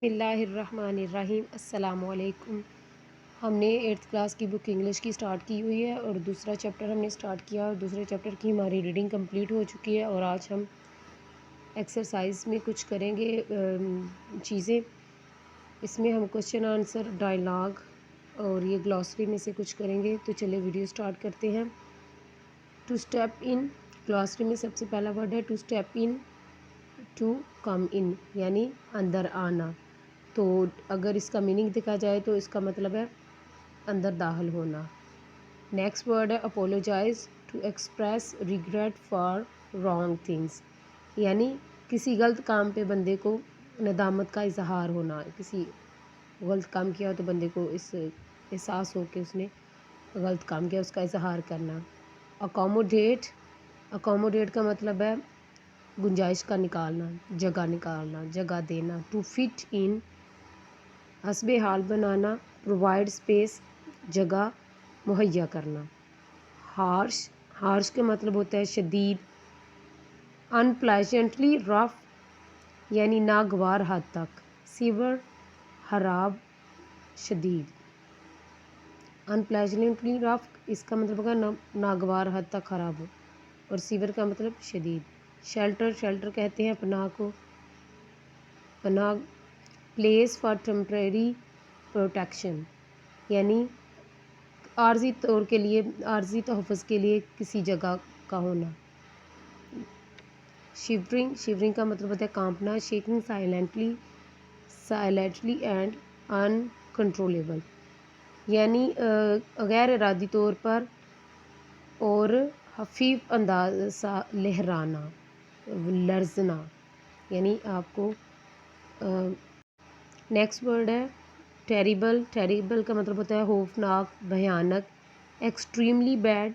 बिस्मिल्लाहिर्रहमानिर्रहीम अस्सलामुअलैकुम। हमने 8th क्लास की बुक इंग्लिश की स्टार्ट की हुई है और दूसरा चैप्टर हमने स्टार्ट किया और दूसरे चैप्टर की हमारी रीडिंग कंप्लीट हो चुकी है। और आज हम एक्सरसाइज में कुछ करेंगे चीज़ें। इसमें हम क्वेश्चन आंसर डायलॉग और ये ग्लॉसरी में से कुछ करेंगे। तो चलिए वीडियो स्टार्ट करते हैं। टू स्टेप इन, ग्लॉसरी में सबसे पहला वर्ड है to step in, to come in यानी अंदर आना। तो अगर इसका मीनिंग देखा जाए तो इसका मतलब है अंदर दाखिल होना। नेक्स्ट वर्ड है apologize, to express regret for wrong things यानी किसी गलत काम पे बंदे को नदामत का इजहार होना। किसी गलत काम किया हो तो बंदे को इस एहसास हो कि उसने गलत काम किया, उसका इजहार करना। अकोमोडेट, अकोमोडेट का मतलब है गुंजाइश का निकालना, जगह देना। टू फिट इन, हस्बे हाल बनाना। प्रोवाइड स्पेस, जगह मुहैया करना। हार्श, हार्श का मतलब होता है शदीद। अनप्लेजेंटली रफ यानी नागवार हद तक। सीवर, खराब, शदीद। अनप्लेजेंटली रफ इसका मतलब होगा नागवार हद तक ख़राब हो, और सीवर का मतलब शदीद। शेल्टर, शेल्टर कहते हैं पनाह को, पनाह। प्लेस फॉर टेम्परेरी प्रोटेक्शन यानी आर्जी तौर के लिए, आर्जी तहफ़्फ़ुज़ के लिए किसी जगह का होना। शिवरिंग, शिवरिंग का मतलब होता है कांपना। Shaking silently, silently and uncontrollable यानी गैर इरादी तौर पर और हफीफ अंदाज सा लहराना, लर्जना यानी आपको। नेक्स्ट वर्ड है टेरिबल, टेरिबल का मतलब होता है खौफनाक, भयानक। एक्सट्रीमली बैड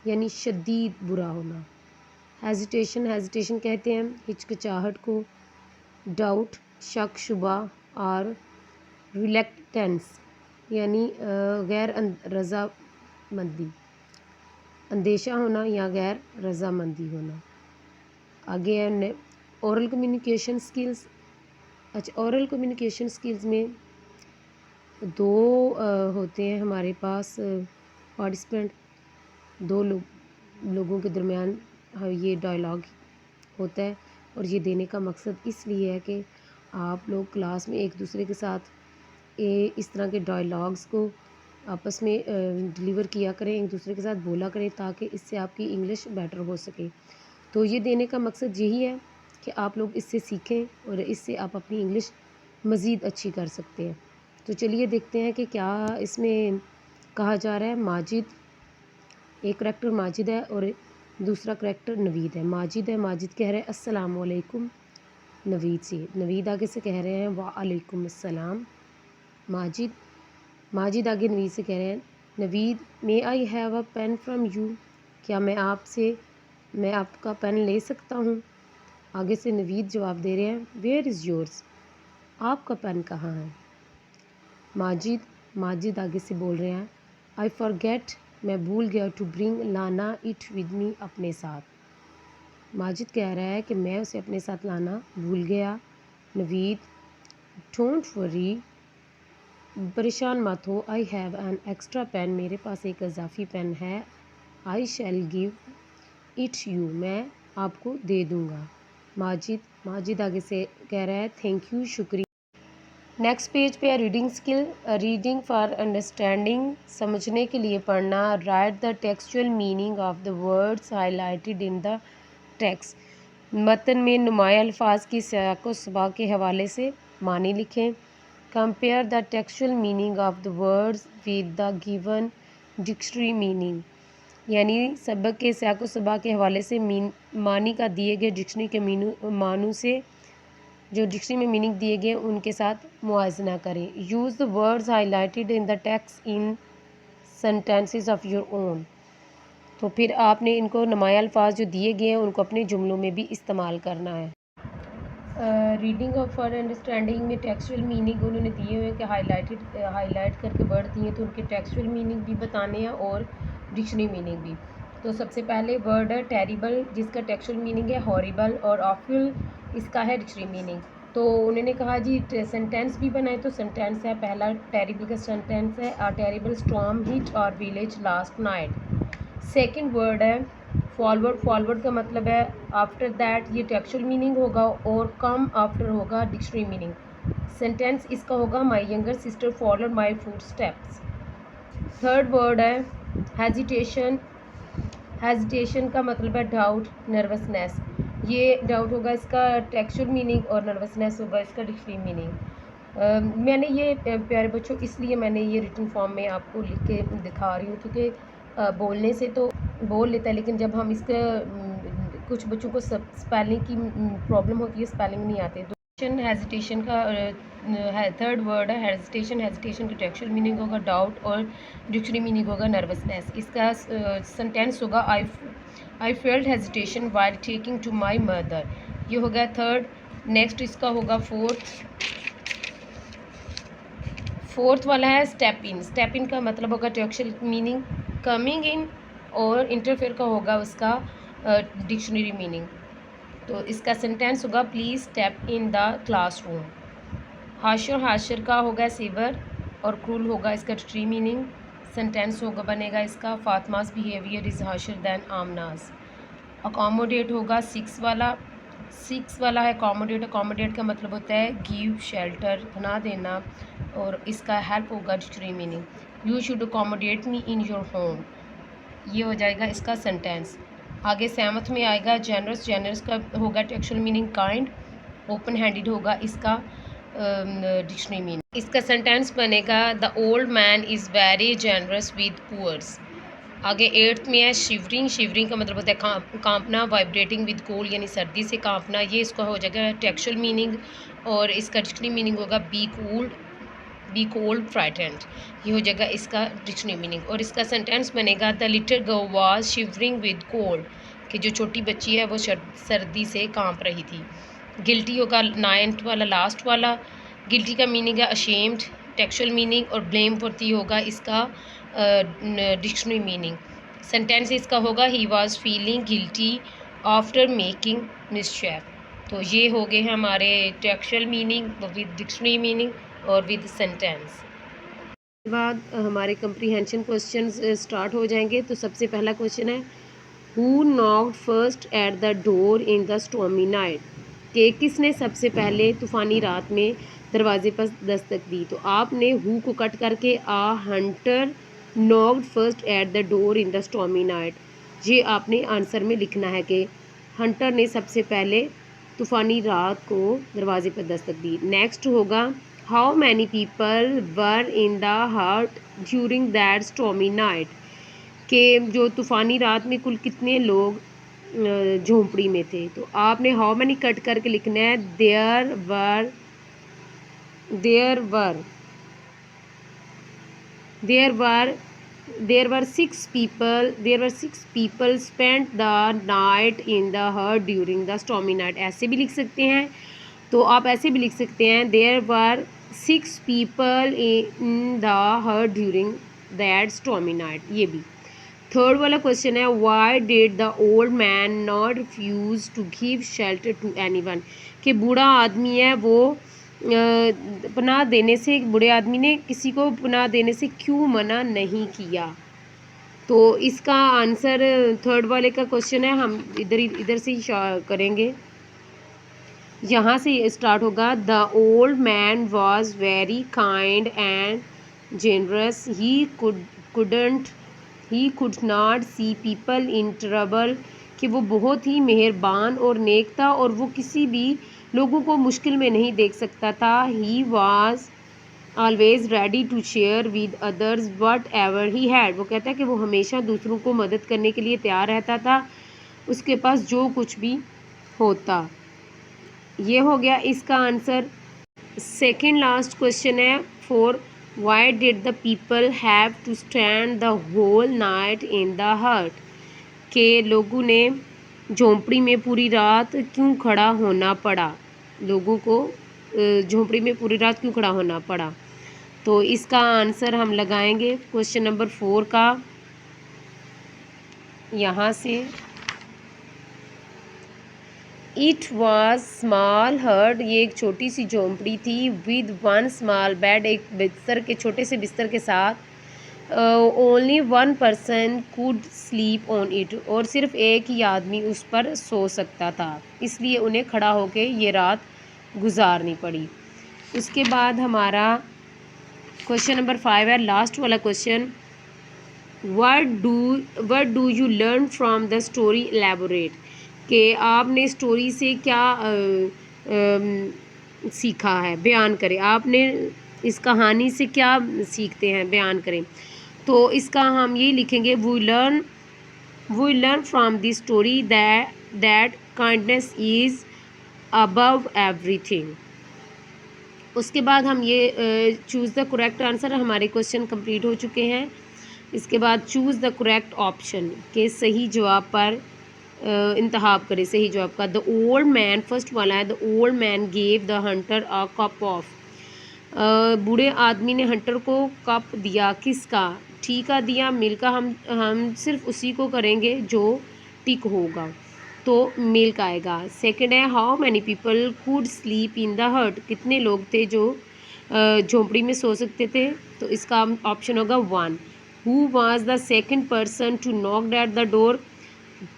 यानी शदीद बुरा होना। हेजिटेशन, हेजिटेशन कहते हैं हिचकिचाहट को। डाउट, शक शुबा। और रिलेक्टेंस यानी गैर रज़ामंदी, अंदेशा होना या गैर रज़ामंदी होना। आगे है ओरल कम्युनिकेशन स्किल्स। अच्छा, ओरल कम्युनिकेशन स्किल्स में दो होते हैं हमारे पास पार्टिसिपेंट, दो लोगों के दरमियान ये डायलॉग होता है। और ये देने का मकसद इसलिए है कि आप लोग क्लास में एक दूसरे के साथ इस तरह के डायलॉग्स को आपस में डिलीवर किया करें, एक दूसरे के साथ बोला करें, ताकि इससे आपकी इंग्लिश बेटर हो सके। तो ये देने का मकसद यही है कि आप लोग इससे सीखें और इससे आप अपनी इंग्लिश मज़ीद अच्छी कर सकते हैं। तो चलिए देखते हैं कि क्या इसमें कहा जा रहा है। माजिद, एक करैक्टर माजिद है और दूसरा करैक्टर नवीद है। माजिद है, माजिद कह रहे हैं अस्सलाम वालेकुम नवीद से, नवीद आगे से कह रहे हैं वालेकुम अस्सलाम। माजिद, माजिद आगे नवीद से कह रहे हैं Naveed may I have a pen from you, क्या मैं आपका पेन ले सकता हूँ। आगे से नवीद जवाब दे रहे हैं वेयर इज़ योर्स, आपका पेन कहाँ है। माजिद, माजिद आगे से बोल रहे हैं आई फॉरगेट, मैं भूल गया, टू ब्रिंग लाना इट विद मी, अपने साथ। माजिद कह रहा है कि मैं उसे अपने साथ लाना भूल गया। नवीद डोंट वरी, परेशान मत हो, I have an extra pen, मेरे पास एक इजाफ़ी पेन है। I shall give it you, मैं आपको दे दूँगा। माजिद, माजिद आगे से कह रहा है थैंक यू, शुक्रिया। नेक्स्ट पेज पे है reading skill, reading for understanding, समझने के लिए पढ़ना। Write the textual meaning of the words highlighted in the text, मतन में नुमाया अल्फाज की सियाक़ो सबा के हवाले से मानी लिखें। Compare the textual meaning of the words with the given dictionary meaning यानी सबक के सियाक़ो सबा के हवाले से मानी का दिए गए डिक्शनरी के मानू से, जो डिक्शनरी में मीनिंग दिए गए उनके साथ मुआवजा करें। Use the words highlighted in the text in sentences of your own, तो फिर आपने इनको नुमाया अल्फाज जो दिए गए हैं उनको अपने जुमलों में भी इस्तेमाल करना है। रीडिंग ऑफ फॉर अंडरस्टैंडिंग में टेक्सचुअल मीनिंग उन्होंने दिए हुए हैं कि हाईलाइट करके वर्ड दिए, तो उनके टेक्सचुअल मीनिंग भी बताने हैं और डिक्शनरी मीनिंग भी। तो सबसे पहले वर्ड है टेरिबल, जिसका टेक्सचुअल मीनिंग है हॉरिबल, और ऑफुल इसका है डिक्शनरी मीनिंग। तो उन्होंने कहा जी सेंटेंस भी बनाए, तो सेंटेंस है पहला टेरिबल का सेंटेंस है, अ टेरिबल स्टॉर्म हिट और village last night. Second word है फॉरवर्ड। फॉरवर्ड का मतलब है आफ्टर दैट, ये टेक्सचुअल मीनिंग होगा, और कम आफ्टर होगा डिक्शनरी मीनिंग। सेंटेंस इसका होगा my younger sister followed my foot steps. Third word है हेजिटेशन। हेजिटेशन का मतलब है डाउट, नर्वसनेस। ये डाउट होगा इसका टेक्सचुअल मीनिंग, और नर्वसनेस होगा इसका डिक्शनरी मीनिंग। मैंने ये प्यारे बच्चों इसलिए मैंने ये रिटन फॉर्म में आपको लिख के दिखा रही हूँ, क्योंकि बोलने से तो बोल लेता है, लेकिन जब हम इसका कुछ बच्चों को स्पेलिंग की प्रॉब्लम होती है, स्पेलिंग नहीं आते। तो हेजिटेशन का थर्ड वर्ड है हेजिटेशन। हेजिटेशन का टेक्सचुअल मीनिंग होगा डाउट, और डिक्शनरी मीनिंग होगा नर्वसनेस। इसका सेंटेंस होगा I felt hesitation while taking to my mother. ये हो गया थर्ड। नेक्स्ट इसका होगा फोर्थ वाला है स्टेप इन। स्टेप इन का मतलब होगा टेक्सचुअल मीनिंग कमिंग इन, और इंटरफेयर का होगा उसका डिक्शनरी मीनिंग। तो इसका सेंटेंस होगा please step in the classroom. Harsher, harsher का होगा सीवर, और क्रूल होगा इसका डिक्शनरी मीनिंग। सेंटेंस होगा बनेगा इसका Fatima's behaviour is हाशर then आमनास। Accommodate होगा सिक्स वाला है अकोमोडेट। अकोमोडेट का मतलब होता है गिव शेल्टर, पनाह देना, और इसका हेल्प होगा dictionary meaning. You should accommodate me in your home. ये हो जाएगा इसका सेंटेंस। आगे सेवंथ में आएगा जेनरस। जेनरस का होगा textual meaning kind. Open handed होगा इसका डिक्शनरी मीनिंग। इसका सेंटेंस बनेगा the old man is very generous with poors. आगे एट्थ में है शिवरिंग। शिवरिंग का मतलब होता है कांपना, वाइब्रेटिंग विद कोल्ड यानी सर्दी से कांपना। ये इसका हो जाएगा टेक्सचुअल मीनिंग, और इसका डिक्शनरी मीनिंग होगा बी कोल्ड फ्राइटेंड। ये हो जाएगा इसका डिक्शनरी मीनिंग। और इसका सेंटेंस बनेगा the little girl was shivering with cold, कि जो छोटी बच्ची है वो सर्दी से कांप रही थी। गिल्टी होगा नाइन्थ वाला, लास्ट वाला। गिल्टी का मीनिंग है अशेम्ड, टेक्सचुअल मीनिंग, और ब्लेम वर्ती होगा इसका डिक्शनरी मीनिंग। सेंटेंस इसका होगा he was feeling guilty after making mischief. तो ये हो गए हैं हमारे textual meaning with dictionary meaning और विद सेंटेंस। उसके बाद हमारे कंप्रीहेंशन क्वेश्चंस स्टार्ट हो जाएंगे। तो सबसे पहला क्वेश्चन है who knocked first at the door in the stormy night, कि किसने सबसे पहले तूफ़ानी रात में दरवाजे पर दस्तक दी। तो आपने हु को कट करके a hunter knocked first at the door in the stormy night, ये आपने आंसर में लिखना है कि हंटर ने सबसे पहले तूफ़ानी रात को दरवाजे पर दस्तक दी। नेक्स्ट होगा how many people were in the hut during that stormy night, के जो तूफ़ानी रात में कुल कितने लोग झोंपड़ी में थे। तो आपने हाउ मैनी कट करके लिखना है there were six people spent the night in the hut during the stormy night. ऐसे भी लिख सकते हैं, तो आप ऐसे भी लिख सकते हैं there were 6 people in the hut during that stormy night. ये भी। थर्ड वाला क्वेश्चन है why did the old man not refuse to give shelter to anyone, कि बूढ़ा आदमी है वो पनाह देने से, बूढ़े आदमी ने किसी को पनाह देने से क्यों मना नहीं किया। तो इसका आंसर थर्ड वाले का क्वेश्चन है, हम इधर से ही करेंगे। यहाँ से स्टार्ट होगा the old man was very kind and generous, he could not see people in trouble, कि वो बहुत ही मेहरबान और नेक था, और वो किसी भी लोगों को मुश्किल में नहीं देख सकता था। He was always ready to share with others whatever he had, वो कहता है कि वो हमेशा दूसरों को मदद करने के लिए तैयार रहता था, उसके पास जो कुछ भी होता। ये हो गया इसका आंसर। सेकंड लास्ट क्वेश्चन है four why did the people have to stand the whole night in the hut, के लोगों ने झोंपड़ी में पूरी रात क्यों खड़ा होना पड़ा, लोगों को झोंपड़ी में पूरी रात क्यों खड़ा होना पड़ा। तो इसका आंसर हम लगाएंगे क्वेश्चन नंबर 4 का। यहाँ से इट वॉज स्मॉल हर्ट, ये एक छोटी सी झोंपड़ी थी। विद वन स्मॉल बेड, एक बिस्तर के छोटे से बिस्तर के साथ। Only one person could sleep on it, और सिर्फ एक ही आदमी उस पर सो सकता था, इसलिए उन्हें खड़ा होकर ये रात गुजारनी पड़ी। उसके बाद हमारा क्वेश्चन नंबर 5 है, लास्ट वाला question. What do you learn from the story elaborate, कि आपने स्टोरी से क्या सीखा है, बयान करें। आपने इस कहानी से क्या सीखते हैं, बयान करें। तो इसका हम ये लिखेंगे, we learn from the story that kindness is above everything. उसके बाद हम ये चूज़ द करेक्ट आंसर, हमारे क्वेश्चन कंप्लीट हो चुके हैं। इसके बाद चूज़ द करेक्ट ऑप्शन, के सही जवाब पर इंतखाब करें सही जवाब का। द ओल्ड मैन, फर्स्ट वाला है, the old man gave the Hunter a cup of, बूढ़े आदमी ने हंटर को कप दिया, किसका, टी का दिया, मिल्क का। हम सिर्फ उसी को करेंगे जो टिक होगा, तो मिल्क आएगा। सेकंड है, how many people could sleep in the हट, कितने लोग थे जो झोंपड़ी में सो सकते थे, तो इसका ऑप्शन होगा 1। Who was the second person to knock at the door,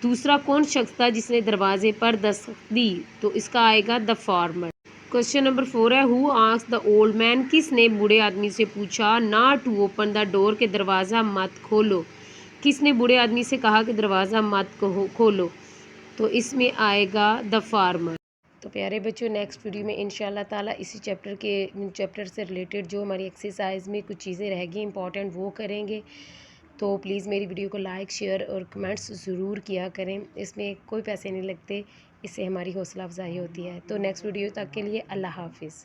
दूसरा कौन शख्स था जिसने दरवाजे पर दस्तक दी, तो इसका आएगा द फार्मर। क्वेश्चन नंबर 4 है, who asked the old man, किसने बूढ़े आदमी से पूछा, ना टू ओपन द डोर, के दरवाज़ा मत खोलो, किसने बूढ़े आदमी से कहा कि दरवाज़ा मत खोलो, तो इसमें आएगा द फार्मर। तो प्यारे बच्चों, नेक्स्ट वीडियो में इंशाल्लाह ताला इसी चैप्टर से रिलेटेड जो हमारी एक्सरसाइज में कुछ चीज़ें रह गई इंपॉर्टेंट वो करेंगे। तो प्लीज़ मेरी वीडियो को लाइक, शेयर और कमेंट्स ज़रूर किया करें, इसमें कोई पैसे नहीं लगते, इससे हमारी हौसला अफजाई होती है। तो नेक्स्ट वीडियो तक के लिए अल्लाह हाफिज़।